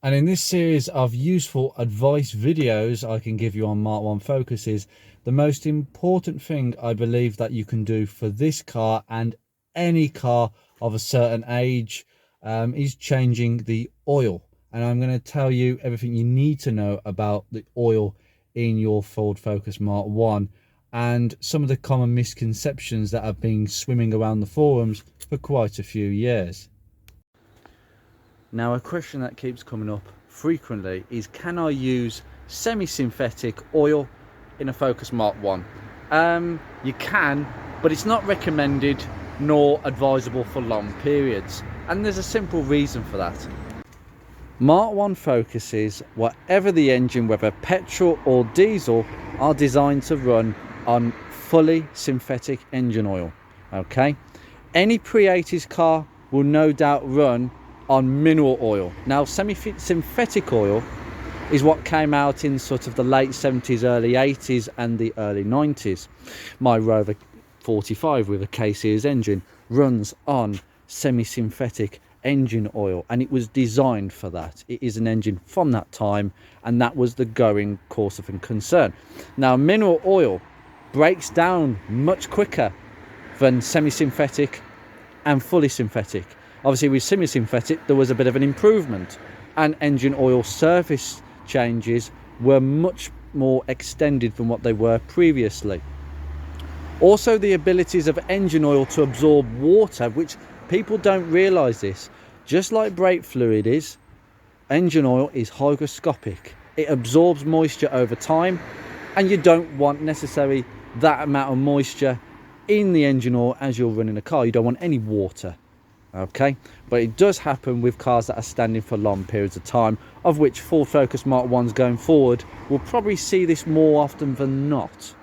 And in this series of useful advice videos I can give you on Mk1 Focuses, the most important thing I believe that you can do for this car and any car of a certain age is changing the oil. And I'm going to tell you everything you need to know about the oil in your Ford Focus Mk1 and some of the common misconceptions that have been swimming around the forums for quite a few years. Now, a question that keeps coming up frequently is, can I use semi-synthetic oil in a Focus Mk1? You can, but it's not recommended nor advisable for long periods. And there's a simple reason for that. Mk1 Focuses, whatever the engine, whether petrol or diesel, are designed to run on fully synthetic engine oil. Okay, any pre-80s car will no doubt run on mineral oil. Now, semi-synthetic oil is what came out in sort of the late 70s, early 80s and the early 90s. My Rover 45 with a K-Series engine runs on semi-synthetic engine oil, and it was designed for that. It is an engine from that time, and that was the going course of concern. Now, mineral oil breaks down much quicker than semi-synthetic and fully synthetic. Obviously, with semi-synthetic, there was a bit of an improvement, and engine oil surface changes were much more extended than what they were previously. Also, the abilities of engine oil to absorb water, which people don't realise this, just like brake fluid is, engine oil is hygroscopic. It absorbs moisture over time, and you don't want necessarily that amount of moisture in the engine oil as you're running a car. You don't want any water. Okay, but it does happen with cars that are standing for long periods of time, of which Ford Focus Mk1s going forward will probably see this more often than not.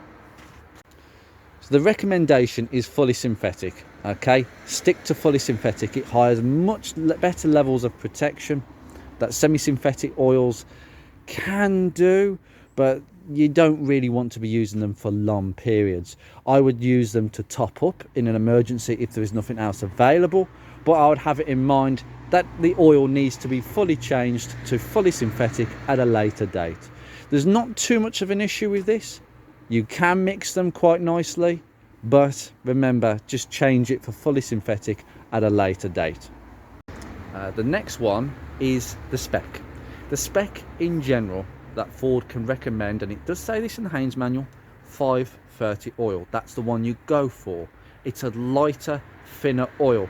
So the recommendation is fully synthetic. Okay, stick to fully synthetic. It hires much better levels of protection that semi-synthetic oils can do, but you don't really want to be using them for long periods. I would use them to top up in an emergency if there is nothing else available, but I would have it in mind that the oil needs to be fully changed to fully synthetic at a later date. There's not too much of an issue with this. You can mix them quite nicely, but remember, just change it for fully synthetic at a later date. The next one is the spec. The spec in general that Ford can recommend, and it does say this in the Haynes manual, 530 oil. That's the one you go for. It's a lighter, thinner oil.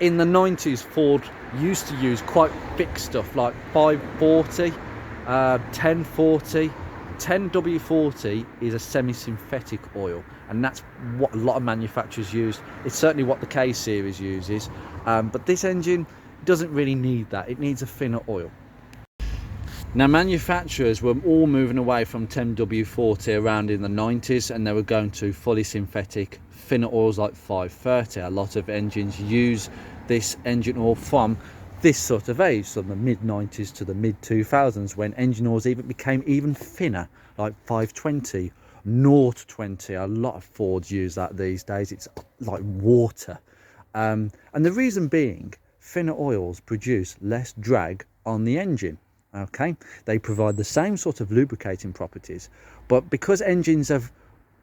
In the 90s, Ford used to use quite thick stuff like 540, 1040. 10W40 is a semi-synthetic oil, and that's what a lot of manufacturers use. It's certainly what the K-Series uses, but this engine doesn't really need that. It needs a thinner oil. Now, manufacturers were all moving away from 10W40 around in the 90s, and they were going to fully synthetic thinner oils like 530. A lot of engines use this engine oil from this sort of age, from the mid 90s to the mid 2000s, when engine oils became even thinner, like 520, 0-20. A lot of Fords use that these days. It's like water, and the reason being, thinner oils produce less drag on the engine. Okay, they provide the same sort of lubricating properties, but because engines have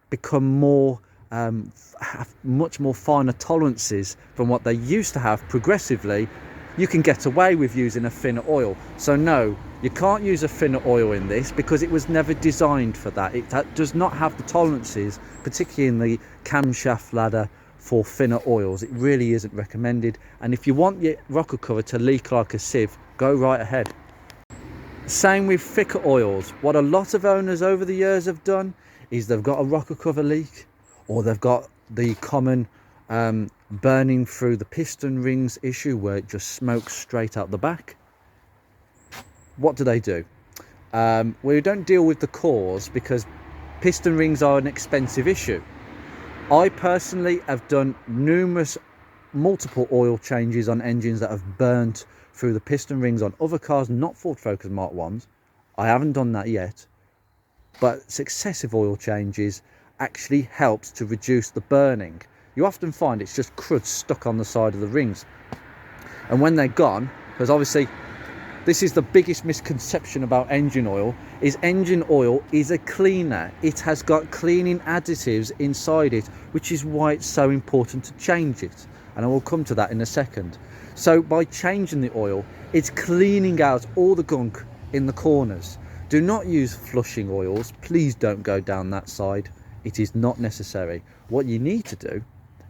become more have much more finer tolerances from what they used to have progressively, you can get away with using a thinner oil. So no, you can't use a thinner oil in this, because it was never designed for that. It does not have the tolerances, particularly in the camshaft ladder, for thinner oils. It really isn't recommended, and if you want your rocker cover to leak like a sieve, go right ahead. Same with thicker oils. What a lot of owners over the years have done is they've got a rocker cover leak, or they've got the common burning through the piston rings issue where it just smokes straight out the back. What do? We don't deal with the cause, because piston rings are an expensive issue. I personally have done multiple oil changes on engines that have burnt through the piston rings on other cars, not Ford Focus Mk1s. I haven't done that yet, but successive oil changes actually helps to reduce the burning. You often find it's just crud stuck on the side of the rings, and when they're gone, because obviously This is the biggest misconception about engine oil, is engine oil is a cleaner. It has got cleaning additives inside it, which is why it's so important to change it. And I will come to that in a second. So by changing the oil, it's cleaning out all the gunk in the corners. Do not use flushing oils. Please don't go down that side. It is not necessary. What you need to do,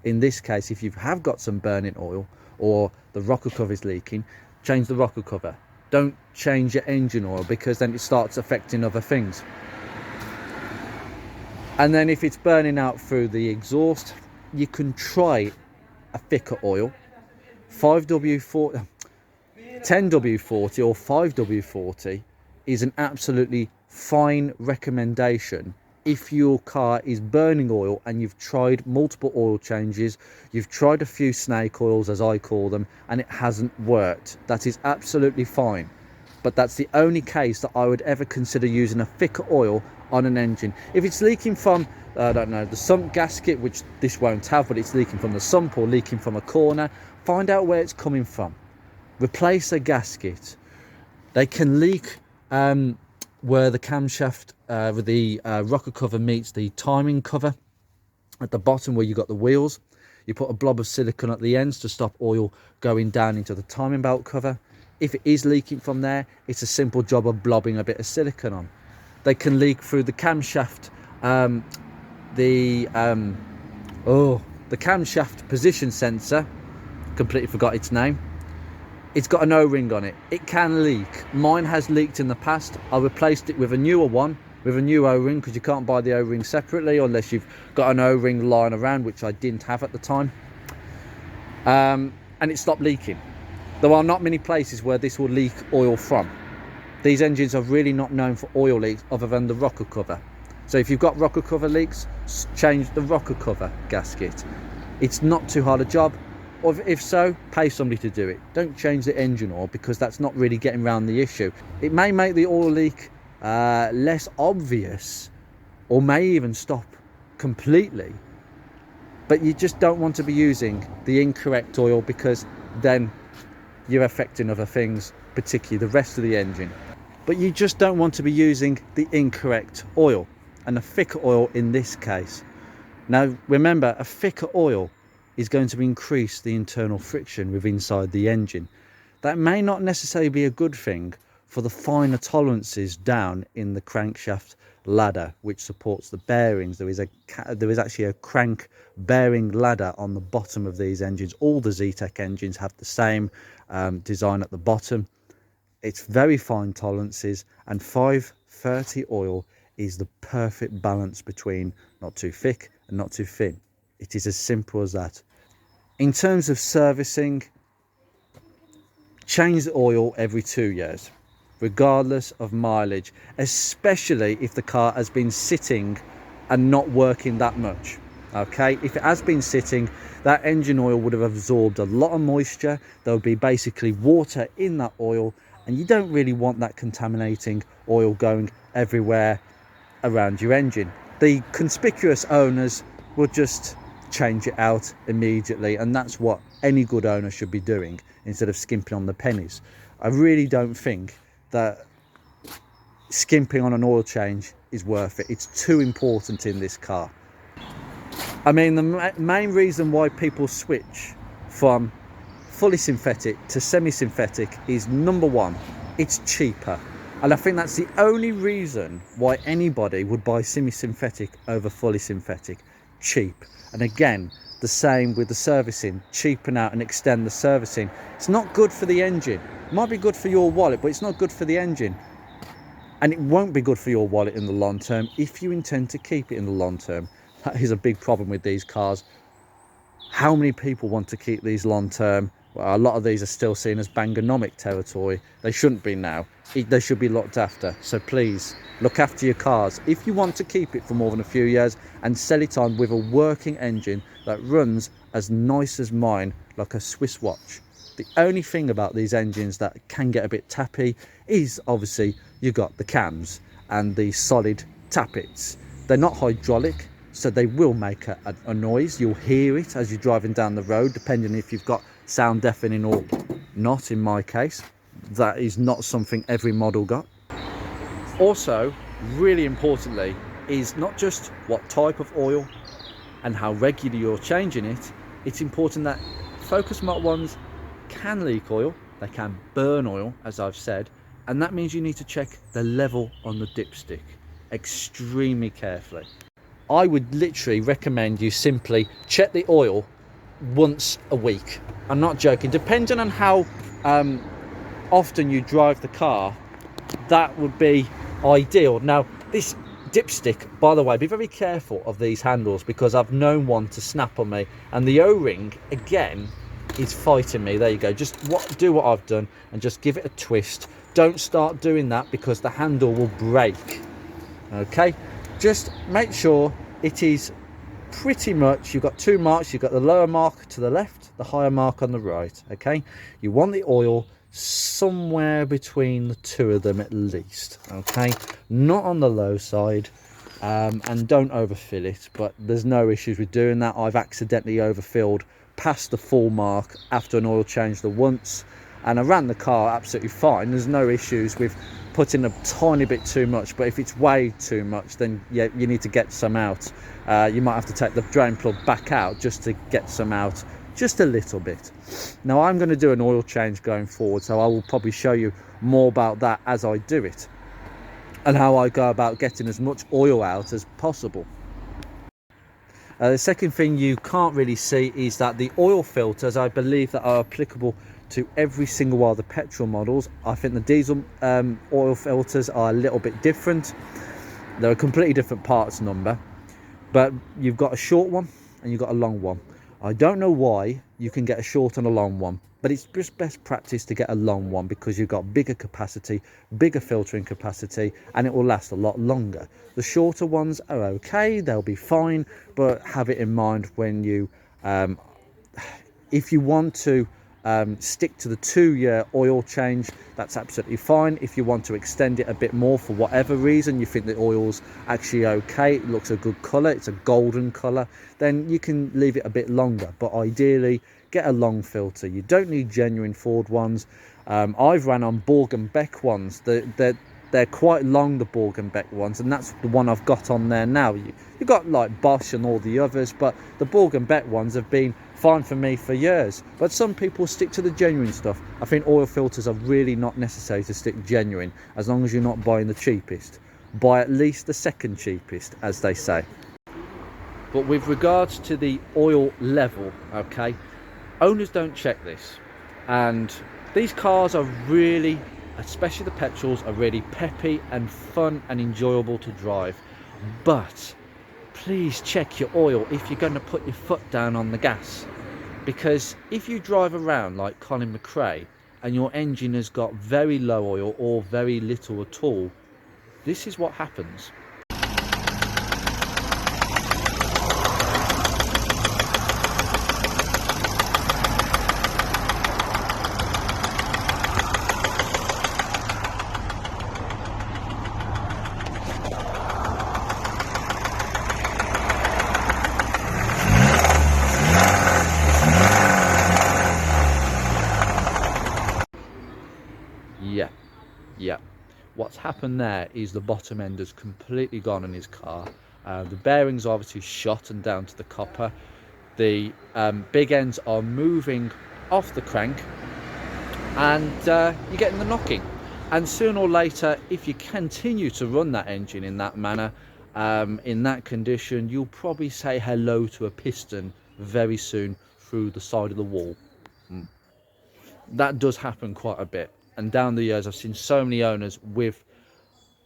in this case, if you have got some burning oil or the rocker cover is leaking, change the rocker cover. Don't change your engine oil, because then it starts affecting other things. And then if it's burning out through the exhaust, you can try a thicker oil. 5W40, 10W40 or 5W40 is an absolutely fine recommendation if your car is burning oil and you've tried multiple oil changes, you've tried a few snake oils as I call them, and it hasn't worked. That is absolutely fine. But that's the only case that I would ever consider using a thicker oil on an engine. If it's leaking from, I don't know, the sump gasket, which this won't have, but it's leaking from the sump or leaking from a corner, find out where it's coming from. Replace a gasket. They can leak where the camshaft with the rocker cover meets the timing cover at the bottom where you got the wheels. You put a blob of silicone at the ends to stop oil going down into the timing belt cover. If it is leaking from there, it's a simple job of blobbing a bit of silicone on. They can leak through the camshaft, the camshaft position sensor. Completely forgot its name. It's got an O-ring on it. It can leak. Mine has leaked in the past. I replaced it with a newer one, with a new O-ring, because you can't buy the O-ring separately unless you've got an O-ring lying around, which I didn't have at the time. And it stopped leaking. There are not many places where this will leak oil from. These engines are really not known for oil leaks other than the rocker cover. So if you've got rocker cover leaks, change the rocker cover gasket. It's not too hard a job. Or if so, pay somebody to do it. Don't change the engine oil, because that's not really getting around the issue. It may make the oil leak less obvious, or may even stop completely, but you just don't want to be using the incorrect oil, because then you're affecting other things, particularly the rest of the engine. But you just don't want to be using the incorrect oil, and a thicker oil in this case. Now remember, a thicker oil is going to increase the internal friction with inside the engine. That may not necessarily be a good thing for the finer tolerances down in the crankshaft ladder, which supports the bearings. There is actually a crank bearing ladder on the bottom of these engines. All the Zetec engines have the same design at the bottom. It's very fine tolerances, and 530 oil is the perfect balance between not too thick and not too thin. It is as simple as that. In terms of servicing, change the oil every 2 years, regardless of mileage, especially if the car has been sitting and not working that much. Okay, if it has been sitting, that engine oil would have absorbed a lot of moisture. There would be basically water in that oil, and you don't really want that contaminating oil going everywhere around your engine. The conspicuous owners will just change it out immediately, and that's what any good owner should be doing instead of skimping on the pennies. I really don't think that skimping on an oil change is worth it. It's too important in this car. I mean, the main reason why people switch from fully synthetic to semi-synthetic is, number one, it's cheaper. And I think that's the only reason why anybody would buy semi-synthetic over fully synthetic. Cheap. And again, the same with the servicing. Cheapen out and extend the servicing. It's not good for the engine. It might be good for your wallet, but it's not good for the engine. And it won't be good for your wallet in the long term if you intend to keep it in the long term. That is a big problem with these cars. How many people want to keep these long term? Well, a lot of these are still seen as Bangonomic territory. They shouldn't be now. They should be looked after. So please, look after your cars. If you want to keep it for more than a few years, and sell it on with a working engine that runs as nice as mine, like a Swiss watch. The only thing about these engines that can get a bit tappy is obviously you got the cams and the solid tappets. They're not hydraulic, so they will make a noise. You'll hear it as you're driving down the road, depending if you've got sound deafening or not. In my case, that is not something every model got. Also, really importantly, is not just what type of oil and how regularly you're changing it. It's important that Focus Mk1s can leak oil, they can burn oil, as I've said, and that means you need to check the level on the dipstick extremely carefully. I would literally recommend you simply check the oil once a week. I'm not joking. Depending on how often you drive the car, that would be ideal. Now, this dipstick, by the way, be very careful of these handles, because I've known one to snap on me, and the O-ring again is fighting me. There you go. Just do what I've done and just give it a twist. Don't start doing that, because the handle will break. Okay, just make sure it is pretty much, you've got two marks. You've got the lower mark to the left, the higher mark on the right. Okay, you want the oil somewhere between the two of them at least. Okay, not on the low side, and don't overfill it, but there's no issues with doing that. I've accidentally overfilled past the full mark after an oil change once, and I ran the car absolutely fine. There's no issues with putting a tiny bit too much, but if it's way too much, then yeah, you need to get some out. You might have to take the drain plug back out just to get some out, just a little bit. Now, I'm going to do an oil change going forward, so I will probably show you more about that as I do it, and how I go about getting as much oil out as possible. The second thing you can't really see is that the oil filters, I believe, that are applicable to every single one of the petrol models. I think the diesel oil filters are a little bit different. They're a completely different parts number, but you've got a short one and you've got a long one. I don't know why you can get a short and a long one, but it's just best practice to get a long one, because you've got bigger capacity, bigger filtering capacity, and it will last a lot longer. The shorter ones are okay, they'll be fine, but have it in mind when you, if you want to stick to the 2-year oil change, that's absolutely fine. If you want to extend it a bit more for whatever reason, you think the oil's actually okay, it looks a good color, it's a golden color, then you can leave it a bit longer. But ideally, get a long filter. You don't need genuine Ford ones. I've ran on Borg and Beck ones. They're quite long, the Borg and Beck ones, and that's the one I've got on there now. You've got like Bosch and all the others, but the Borg and Beck ones have been fine for me for years. But some people stick to the genuine stuff. I think oil filters are really not necessary to stick genuine, as long as you're not buying the cheapest. Buy at least the second cheapest, as they say. But with regards to the oil level, okay, owners don't check this, and these cars are really, especially the petrols, are really peppy and fun and enjoyable to drive. But please check your oil if you're going to put your foot down on the gas, because if you drive around like Colin McRae and your engine has got very low oil or very little at all, this is what happens. Yeah, what's happened there is the bottom end has completely gone on his car. The bearings are obviously shot and down to the copper. The big ends are moving off the crank, and you're getting the knocking. And sooner or later, if you continue to run that engine in that manner, in that condition, you'll probably say hello to a piston very soon through the side of the wall. That does happen quite a bit, and down the years I've seen so many owners with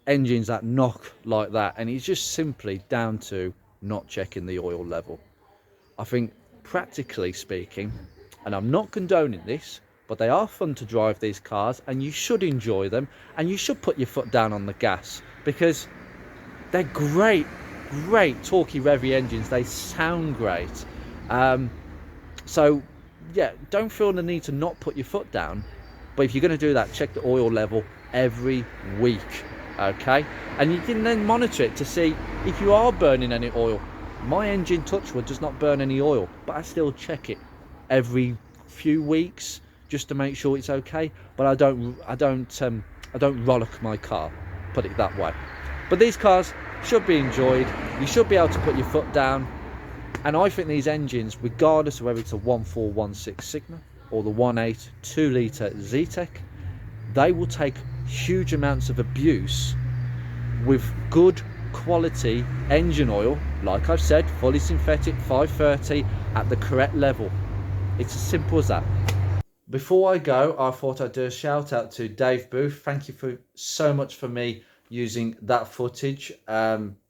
engines that knock like that, and it's just simply down to not checking the oil level. I think, practically speaking, and I'm not condoning this, but they are fun to drive, these cars, and you should enjoy them, and you should put your foot down on the gas, because they're great torquey revvy engines. They sound great. So yeah, don't feel the need to not put your foot down, but if you're going to do that, check the oil level every week, okay? And you can then monitor it to see if you are burning any oil. My engine, touchwood, does not burn any oil, but I still check it every few weeks, just to make sure it's okay, but I don't rollick my car, put it that way. But these cars should be enjoyed. You should be able to put your foot down, and I think these engines, regardless of whether it's a 1.416 Sigma or the 1.8 2-litre Zetec, they will take huge amounts of abuse with good quality engine oil, like I've said, fully synthetic 530 at the correct level. It's as simple as that. Before I go, I thought I'd do a shout out to Dave Booth. Thank you for so much for me using that footage.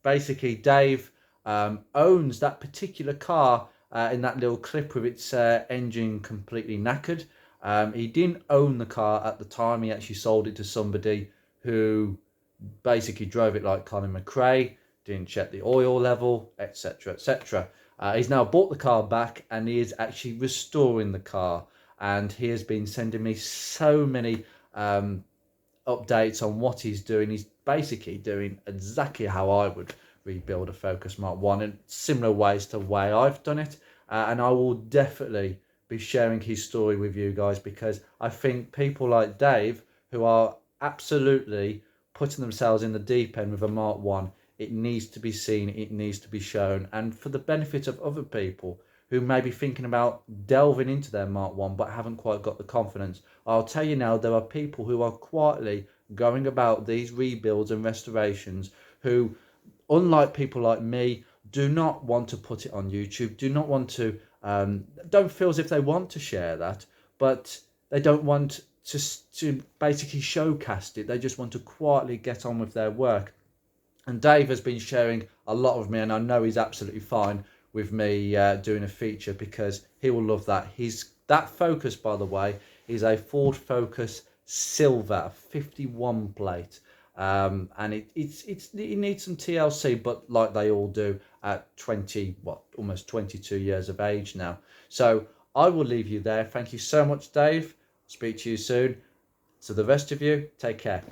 Basically, Dave owns that particular car in that little clip with its engine completely knackered. He didn't own the car at the time. He actually sold it to somebody who basically drove it like Colin McRae, didn't check the oil level, etc, etc. He's now bought the car back, and he is actually restoring the car, and he has been sending me so many updates on what he's doing. He's basically doing exactly how I would rebuild a Focus Mk1 in similar ways to the way I've done it, and I will definitely be sharing his story with you guys, because I think people like Dave, who are absolutely putting themselves in the deep end with a Mk1, it needs to be seen, it needs to be shown, and for the benefit of other people who may be thinking about delving into their Mk1 but haven't quite got the confidence. I'll tell you now, there are people who are quietly going about these rebuilds and restorations who, unlike people like me, do not want to put it on YouTube, do not want to, don't feel as if they want to share that, but they don't want to basically showcast it. They just want to quietly get on with their work. And Dave has been sharing a lot of me, and I know he's absolutely fine with me doing a feature, because he will love that. That Focus, by the way, is a Ford Focus Silver 51 plate, and it needs some TLC, but like they all do at almost 22 years of age now. So I will leave you there. Thank you so much, Dave. Speak to you soon. So the rest of you, take care.